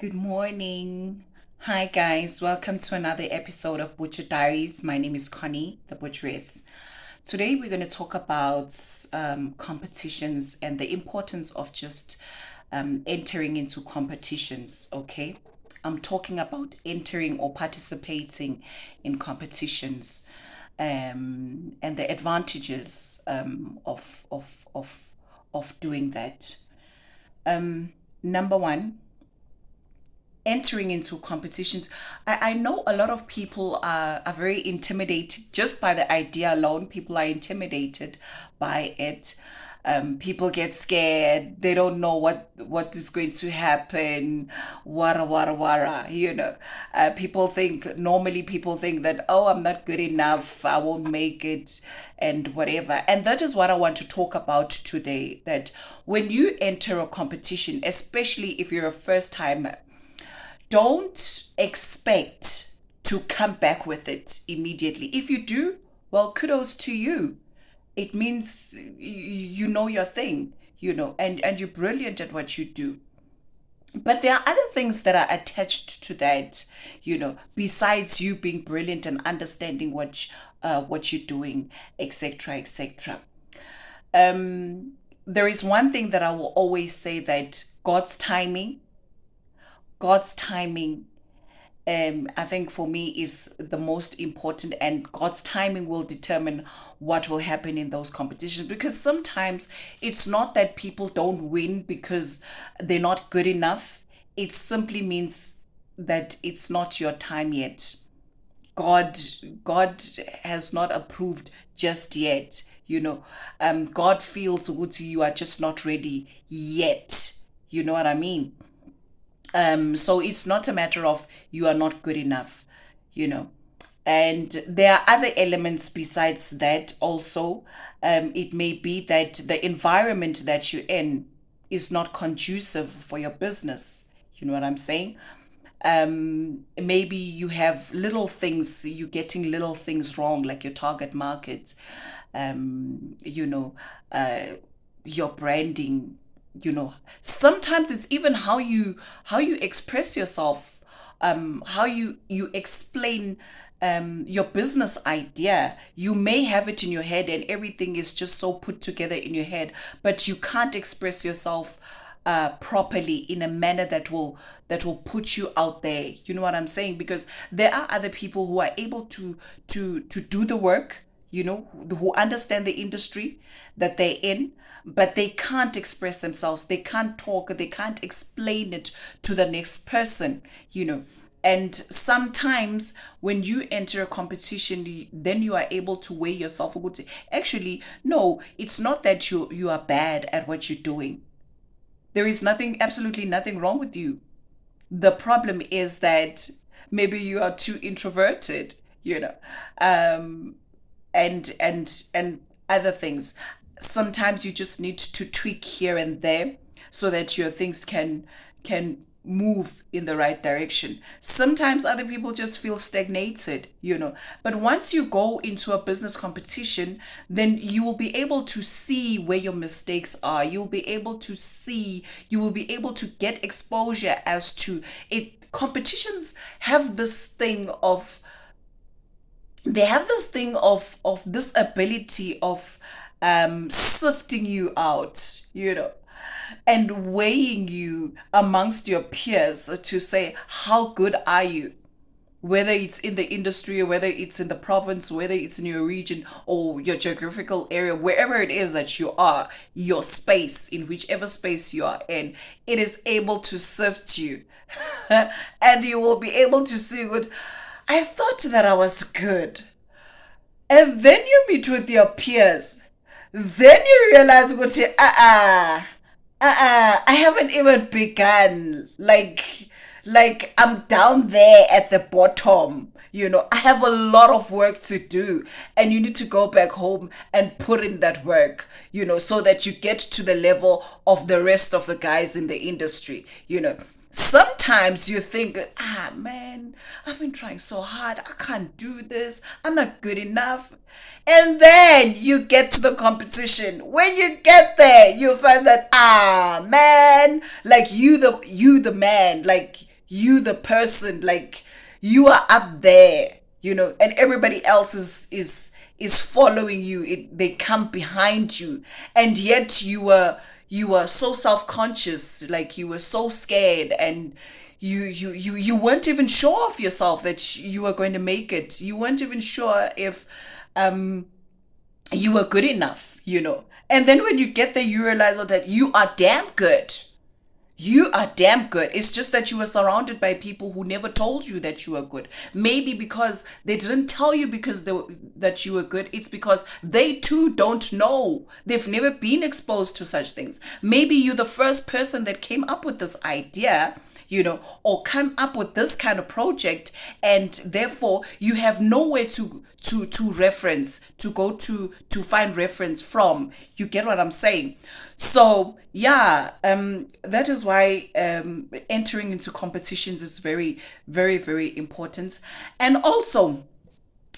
Good morning. Hi, guys. Welcome to another episode of Butcher Diaries. My name is Connie, the Butcheress. Today, we're going to talk about competitions and the importance of just entering into competitions. Okay. I'm talking about entering or participating in competitions and the advantages of doing that. Number one, entering into competitions. I know a lot of people are very intimidated just by the idea alone. People are intimidated by it. People get scared. They don't know what is going to happen. Wara wara wara. People think that, oh, I'm not good enough. I won't make it, and whatever. And that is what I want to talk about today. That when you enter a competition, especially if you're a first timer, don't expect to come back with it immediately. If you do, well, kudos to you. It means you know your thing, and you're brilliant at what you do. But there are other things that are attached to that, besides you being brilliant and understanding what you're doing, etc., etc. There is one thing that I will always say, that God's timing, I think for me is the most important, and God's timing will determine what will happen in those competitions. Because sometimes it's not that people don't win because they're not good enough. It simply means that it's not your time yet. God, God has not approved just yet. God feels good. You are just not ready yet. You know what I mean? So it's not a matter of you are not good enough, you know. And there are other elements besides that also. It may be that the environment that you're in is not conducive for your business. You know what I'm saying? Maybe you have you're getting little things wrong, like your target market, you know, uh, your branding, sometimes it's even how you express yourself, how you explain your business idea. You may have it in your head and everything is just so put together in your head, but you can't express yourself properly in a manner that will put you out there. You know what I'm saying? Because there are other people who are able to do the work, who understand the industry that they're in, but they can't express themselves. They can't talk. They can't explain it to the next person. You know. And sometimes when you enter a competition, then you are able to weigh yourself. Actually, no, it's not that you are bad at what you're doing. There is absolutely nothing wrong with you. The problem is that maybe you are too introverted, um, and other things. Sometimes you just need to tweak here and there so that your things can move in the right direction. Sometimes other people just feel stagnated. But once you go into a business competition, then you will be able to see where your mistakes are. You will be able to get exposure as to it. Competitions have this thing of this ability of sifting you out, and weighing you amongst your peers to say, how good are you? Whether it's in the industry, or whether it's in the province, whether it's in your region or your geographical area, wherever it is that you are, your space, in whichever space you are in, it is able to sift you. And you will be able to see what I thought that I was good. And then you meet with your peers. Then you realize, I haven't even begun. Like I'm down there at the bottom. I have a lot of work to do, and you need to go back home and put in that work, so that you get to the level of the rest of the guys in the industry. Sometimes you think, man, I've been trying so hard. I can't do this. I'm not good enough. And then you get to the competition. When you get there, you find that, man, like you the man, like you the person, like you are up there, and everybody else is following you. They come behind you, and yet you were so self-conscious, like you were so scared, and you weren't even sure of yourself that you were going to make it. You weren't even sure if um you were good enough. And then when you get there, you realize that you are damn good. You are damn good. It's just that you were surrounded by people who never told you that you were good. Maybe because they didn't tell you that you were good. It's because they too don't know. They've never been exposed to such things. Maybe you're the first person that came up with this idea, or come up with this kind of project, and therefore you have nowhere to reference, to go to find reference from. You get what I'm saying? So yeah, that is why entering into competitions is very, very, very important. And also,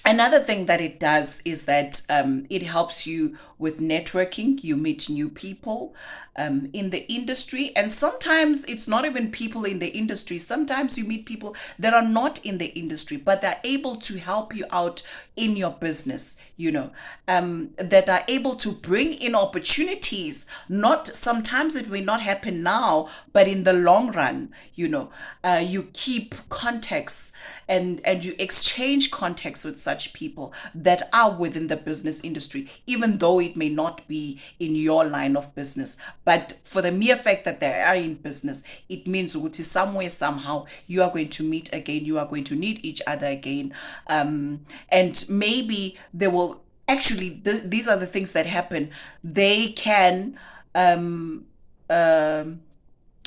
another thing that it does is that it helps you with networking. You meet new people in the industry, and sometimes it's not even people in the industry. Sometimes you meet people that are not in the industry, but they're able to help you out in your business, that are able to bring in opportunities. Not sometimes it may not happen now, but in the long run, you keep contacts, and you exchange contacts with such people that are within the business industry, even though it may not be in your line of business. But for the mere fact that they are in business, it means ukuthi somewhere, somehow, you are going to meet again, you are going to need each other again. And maybe they will actually, these are the things that happen. They can,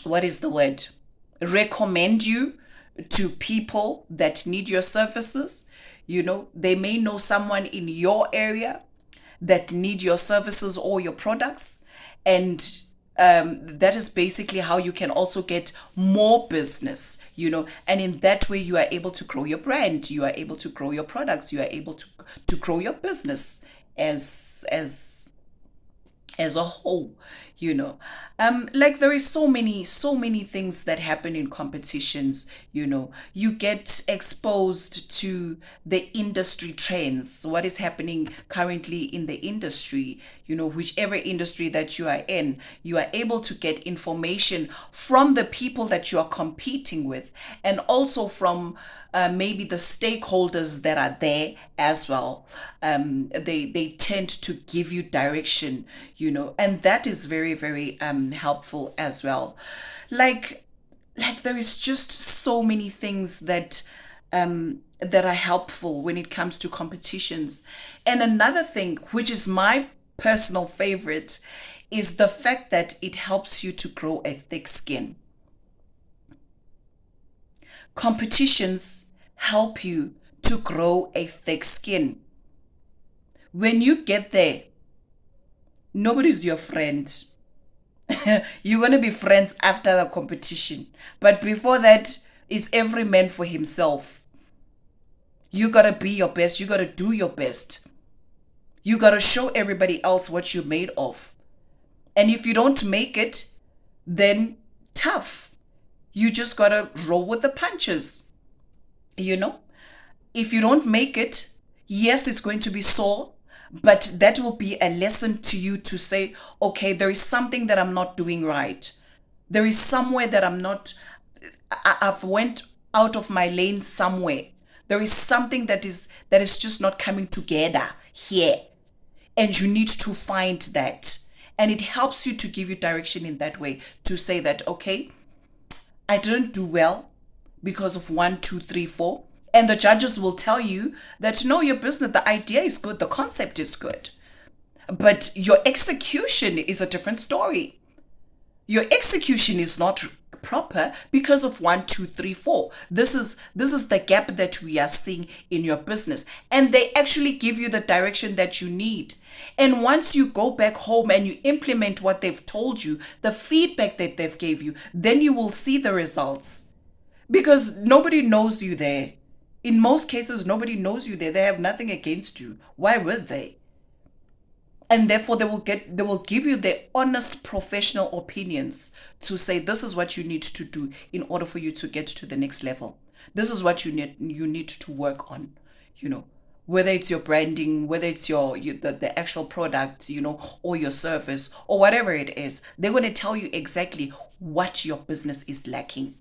what is the word? Recommend you to people that need your services. They may know someone in your area that need your services or your products, and that is basically how you can also get more business. And in that way you are able to grow your brand, you are able to grow your products, you are able to grow your business as a whole. Like there is so many things that happen in competitions. You get exposed to the industry trends, what is happening currently in the industry. Whichever industry that you are in, you are able to get information from the people that you are competing with, and also from maybe the stakeholders that are there as well. They tend to give you direction, and that is very, very helpful as well. Like there is just so many things that are helpful when it comes to competitions. And another thing, which is my personal favorite, is the fact that it helps you to grow a thick skin. Competitions help you to grow a thick skin. When you get there, nobody's your friend. You're going to be friends after the competition. But before that, it's every man for himself. You got to be your best. You got to do your best. You got to show everybody else what you're made of. And if you don't make it, then tough. You just got to roll with the punches. If you don't make it, yes, it's going to be sore, but that will be a lesson to you to say, okay, there is something that I'm not doing right. There is somewhere that I've went out of my lane somewhere. There is something that is just not coming together here. And you need to find that. And it helps you to give you direction in that way, to say that, okay, I didn't do well because of 1, 2, 3, 4. And the judges will tell you that no, your business, the idea is good, the concept is good, but your execution is a different story. Your execution is not proper because of 1, 2, 3, 4. This is the gap that we are seeing in your business, and they actually give you the direction that you need. And once you go back home and you implement what they've told you, the feedback that they've gave you, then you will see the results, because nobody knows you there. In most cases, nobody knows you there. They have nothing against you. Why would they? and therefore they will give you their honest professional opinions to say this is what you need to do in order for you to get to the next level. This is what you need to work on, you know, whether it's your branding, whether it's the actual product, or your service, or whatever it is. They're going to tell you exactly what your business is lacking,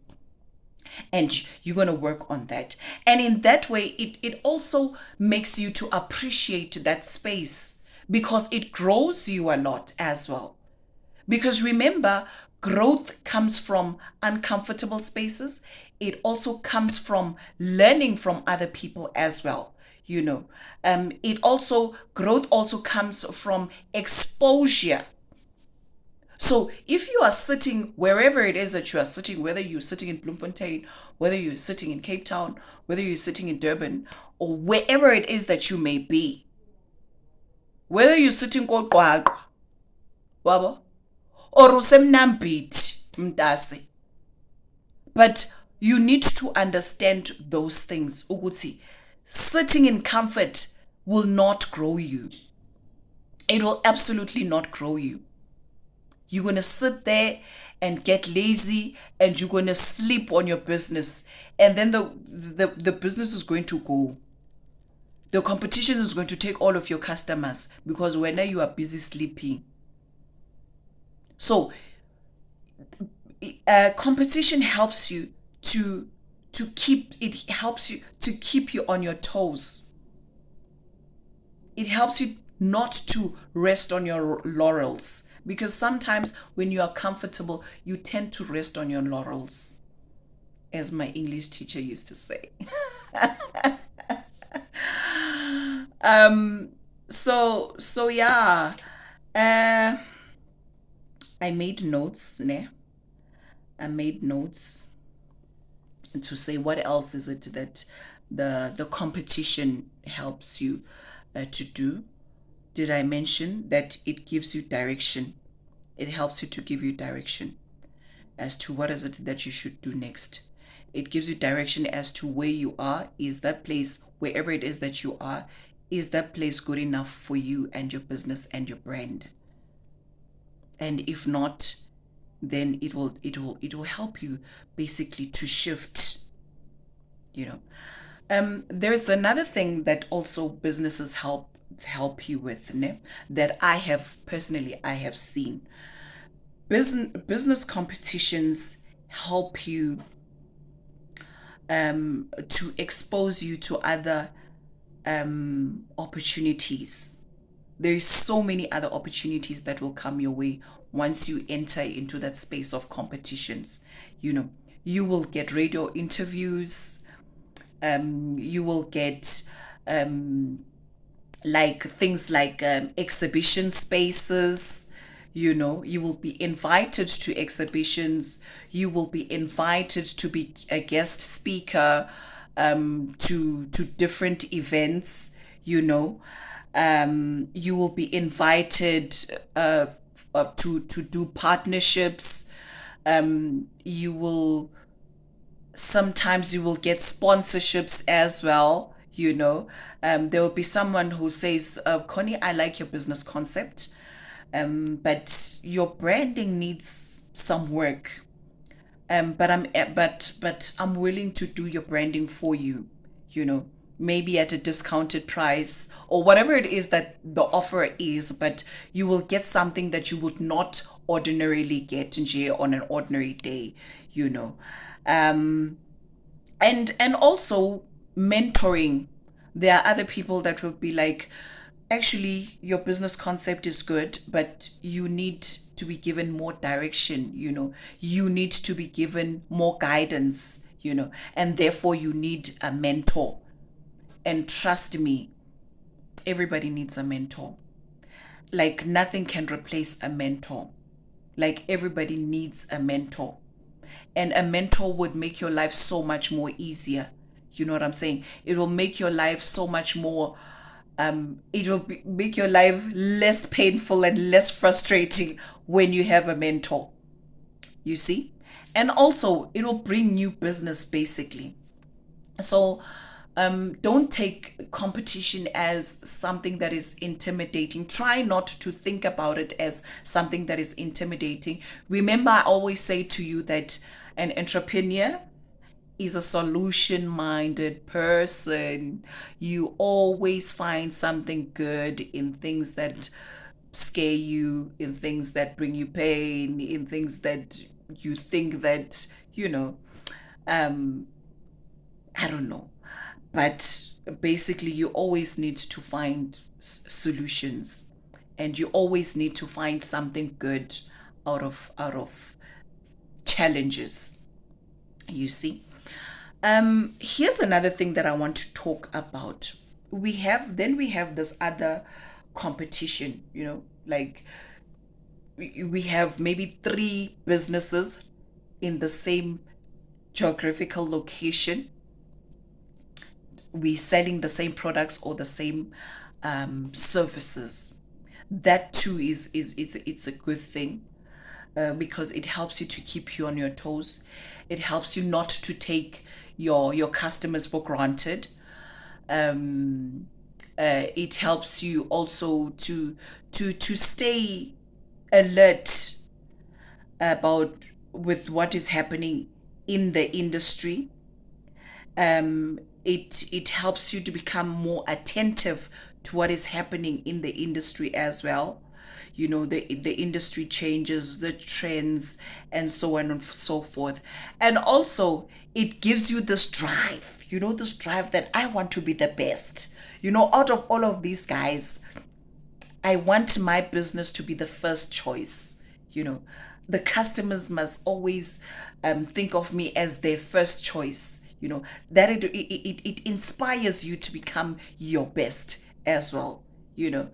and you're going to work on that. And in that way, it also makes you to appreciate that space, because it grows you a lot as well. Because remember, growth comes from uncomfortable spaces. It also comes from learning from other people as well. It also growth also comes from exposure. So if you are sitting wherever it is that you are sitting, whether you're sitting in Bloemfontein, whether you're sitting in Cape Town, whether you're sitting in Durban, or wherever it is that you may be, whether you're sitting koQwaQwa, wabo, or usemnambiti mntase, but you need to understand those things. Ukuthi sitting in comfort will not grow you. It will absolutely not grow you. You're going to sit there and get lazy, and you're going to sleep on your business, and then the business is going to go. The competition is going to take all of your customers, because when you are busy sleeping. So competition helps you to keep you on your toes. It helps you not to rest on your laurels, because sometimes when you are comfortable, you tend to rest on your laurels, as my English teacher used to say. So yeah, I made notes, ne? I made notes to say what else is it that the competition helps you to do. Did I mention that it gives you direction? It helps you to give you direction as to what is it that you should do next. It gives you direction as to where you are. Is that place, wherever it is that you are, is that place good enough for you and your business and your brand? And if not, then it will help you basically to shift. There's another thing that also businesses help you with, ne? That I have seen. Business competitions help you to expose you to other opportunities. There's so many other opportunities that will come your way once you enter into that space of competitions. You will get radio interviews. You will get like things like exhibition spaces. You will be invited to exhibitions. You will be invited to be a guest speaker to different events. You will be invited to do partnerships. Sometimes you will get sponsorships as well. There will be someone who says, Connie, I like your business concept, but your branding needs some work. But I'm willing to do your branding for you, maybe at a discounted price or whatever it is that the offer is, but you will get something that you would not ordinarily get on an ordinary day. And also mentoring. There are other people that will be like, actually, your business concept is good, but you need to be given more direction. You need to be given more guidance, and therefore you need a mentor. And trust me, everybody needs a mentor. Like nothing can replace a mentor. Like everybody needs a mentor. And a mentor would make your life so much more easier. You know what I'm saying? It will make your life so much more, make your life less painful and less frustrating when you have a mentor. You see? And also, it will bring new business basically. So, Don't take competition as something that is intimidating. Try not to think about it as something that is intimidating. Remember, I always say to you that an entrepreneur is a solution minded person. You always find something good in things that scare you, in things that bring you pain, in things that you think that, you know, um, I don't know. But basically, you always need to find solutions, and you always need to find something good out of challenges. You see. Here's another thing that I want to talk about. We have this other competition, like we have maybe three businesses in the same geographical location. We selling the same products or the same services. That too is it's a good thing, because it helps you to keep you on your toes. It helps you not to take your customers for granted. It helps you also to stay alert about with what is happening in the industry. It helps you to become more attentive to what is happening in the industry as well. The industry changes, the trends, and so on and so forth. And also, it gives you this drive, this drive that I want to be the best. Out of all of these guys, I want my business to be the first choice. You know, the customers must always think of me as their first choice. That it inspires you to become your best as well. You know,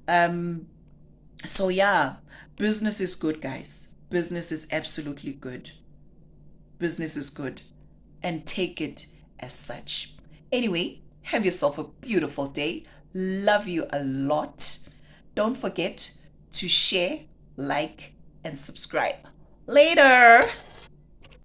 um, so yeah, business is good, guys. Business is absolutely good. Business is good, and take it as such. Anyway, have yourself a beautiful day. Love you a lot. Don't forget to share, like, and subscribe. Later.